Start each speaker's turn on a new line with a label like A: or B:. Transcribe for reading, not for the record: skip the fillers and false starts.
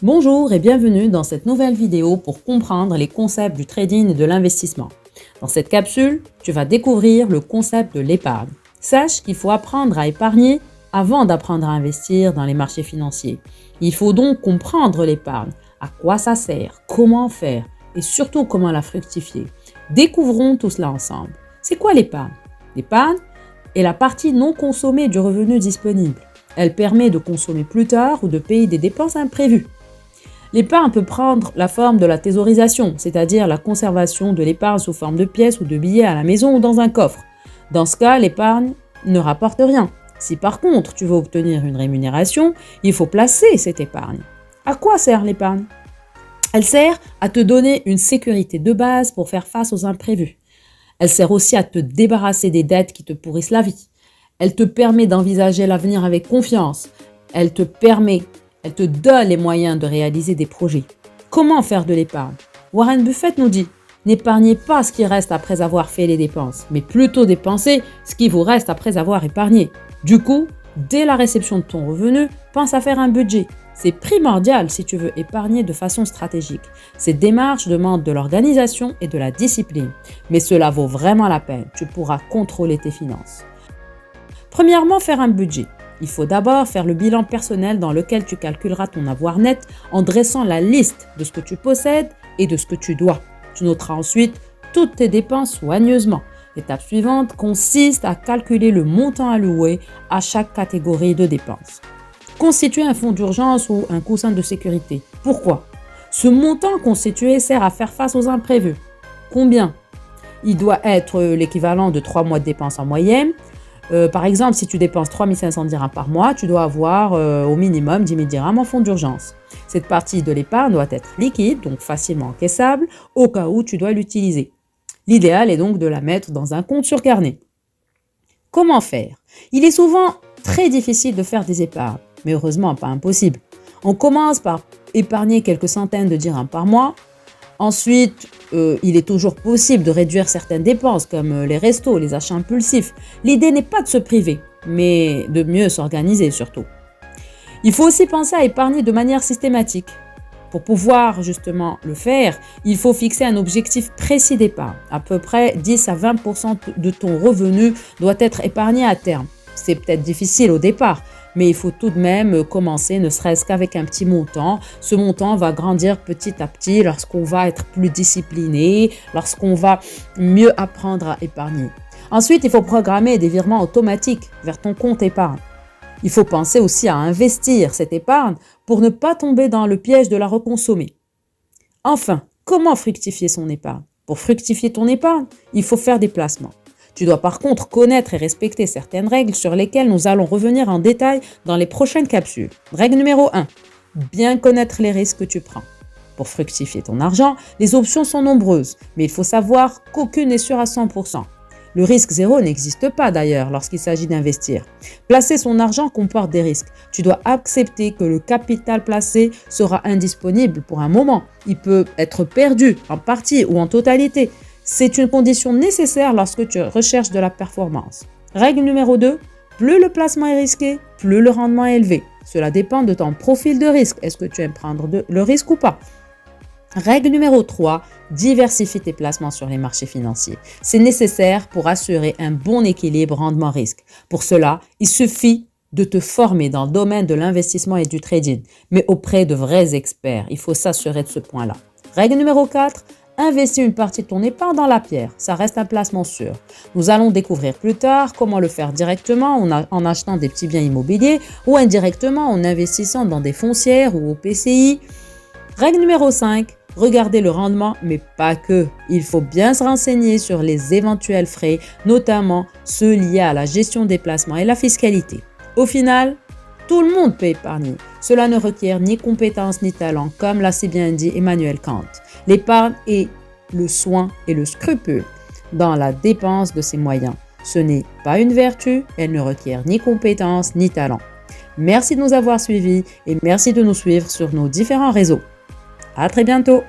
A: Bonjour et bienvenue dans cette nouvelle vidéo pour comprendre les concepts du trading et de l'investissement. Dans cette capsule, tu vas découvrir le concept de l'épargne. Sache qu'il faut apprendre à épargner avant d'apprendre à investir dans les marchés financiers. Il faut donc comprendre l'épargne, à quoi ça sert, comment faire et surtout comment la fructifier. Découvrons tout cela ensemble. C'est quoi l'épargne? L'épargne est la partie non consommée du revenu disponible. Elle permet de consommer plus tard ou de payer des dépenses imprévues. L'épargne peut prendre la forme de la thésaurisation, c'est-à-dire la conservation de l'épargne sous forme de pièces ou de billets à la maison ou dans un coffre. Dans ce cas, l'épargne ne rapporte rien. Si par contre tu veux obtenir une rémunération, il faut placer cette épargne. À quoi sert l'épargne? Elle sert à te donner une sécurité de base pour faire face aux imprévus. Elle sert aussi à te débarrasser des dettes qui te pourrissent la vie. Elle te permet d'envisager l'avenir avec confiance. Elle te donne les moyens de réaliser des projets. Comment faire de l'épargne? Warren Buffett nous dit: n'épargnez pas ce qui reste après avoir fait les dépenses, mais plutôt dépensez ce qui vous reste après avoir épargné. Du coup, dès la réception de ton revenu, pense à faire un budget. C'est primordial si tu veux épargner de façon stratégique. Cette démarche demande de l'organisation et de la discipline, mais cela vaut vraiment la peine. Tu pourras contrôler tes finances. Premièrement, faire un budget. Il faut d'abord faire le bilan personnel dans lequel tu calculeras ton avoir net en dressant la liste de ce que tu possèdes et de ce que tu dois. Tu noteras ensuite toutes tes dépenses soigneusement. L'étape suivante consiste à calculer le montant alloué à chaque catégorie de dépenses. Constituer un fonds d'urgence ou un coussin de sécurité. Pourquoi? Ce montant constitué sert à faire face aux imprévus. Combien? Il doit être l'équivalent de 3 mois de dépenses en moyenne. Par exemple, si tu dépenses 3 500 dirhams par mois, tu dois avoir au minimum 10 000 dirhams en fonds d'urgence. Cette partie de l'épargne doit être liquide, donc facilement encaissable, au cas où tu dois l'utiliser. L'idéal est donc de la mettre dans un compte sur carnet. Comment faire? Il est souvent très difficile de faire des épargnes, mais heureusement pas impossible. On commence par épargner quelques centaines de dirhams par mois. Ensuite, il est toujours possible de réduire certaines dépenses comme les restos, les achats impulsifs. L'idée n'est pas de se priver, mais de mieux s'organiser surtout. Il faut aussi penser à épargner de manière systématique. Pour pouvoir justement le faire, il faut fixer un objectif précis d'épargne. À peu près 10 à 20% de ton revenu doit être épargné à terme. C'est peut-être difficile au départ, mais il faut tout de même commencer, ne serait-ce qu'avec un petit montant. Ce montant va grandir petit à petit lorsqu'on va être plus discipliné, lorsqu'on va mieux apprendre à épargner. Ensuite, il faut programmer des virements automatiques vers ton compte épargne. Il faut penser aussi à investir cette épargne pour ne pas tomber dans le piège de la reconsommer. Enfin, comment fructifier son épargne? Pour fructifier ton épargne, il faut faire des placements. Tu dois par contre connaître et respecter certaines règles sur lesquelles nous allons revenir en détail dans les prochaines capsules. Règle numéro 1. Bien connaître les risques que tu prends. Pour fructifier ton argent, les options sont nombreuses, mais il faut savoir qu'aucune n'est sûre à 100%. Le risque zéro n'existe pas d'ailleurs lorsqu'il s'agit d'investir. Placer son argent comporte des risques. Tu dois accepter que le capital placé sera indisponible pour un moment. Il peut être perdu en partie ou en totalité. C'est une condition nécessaire lorsque tu recherches de la performance. Règle numéro 2, plus le placement est risqué, plus le rendement est élevé. Cela dépend de ton profil de risque. Est-ce que tu aimes prendre le risque ou pas? Règle numéro 3, diversifie tes placements sur les marchés financiers. C'est nécessaire pour assurer un bon équilibre rendement-risque. Pour cela, il suffit de te former dans le domaine de l'investissement et du trading, mais auprès de vrais experts. Il faut s'assurer de ce point-là. Règle numéro 4, investis une partie de ton épargne dans la pierre. Ça reste un placement sûr. Nous allons découvrir plus tard comment le faire directement en achetant des petits biens immobiliers ou indirectement en investissant dans des foncières ou au PCI. Règle numéro 5, regardez le rendement, mais pas que. Il faut bien se renseigner sur les éventuels frais, notamment ceux liés à la gestion des placements et la fiscalité. Au final, tout le monde peut épargner. Cela ne requiert ni compétences ni talent, comme l'a si bien dit Emmanuel Kant. L'épargne est le soin et le scrupule dans la dépense de ses moyens. Ce n'est pas une vertu, elle ne requiert ni compétences ni talent. Merci de nous avoir suivis et merci de nous suivre sur nos différents réseaux. À très bientôt!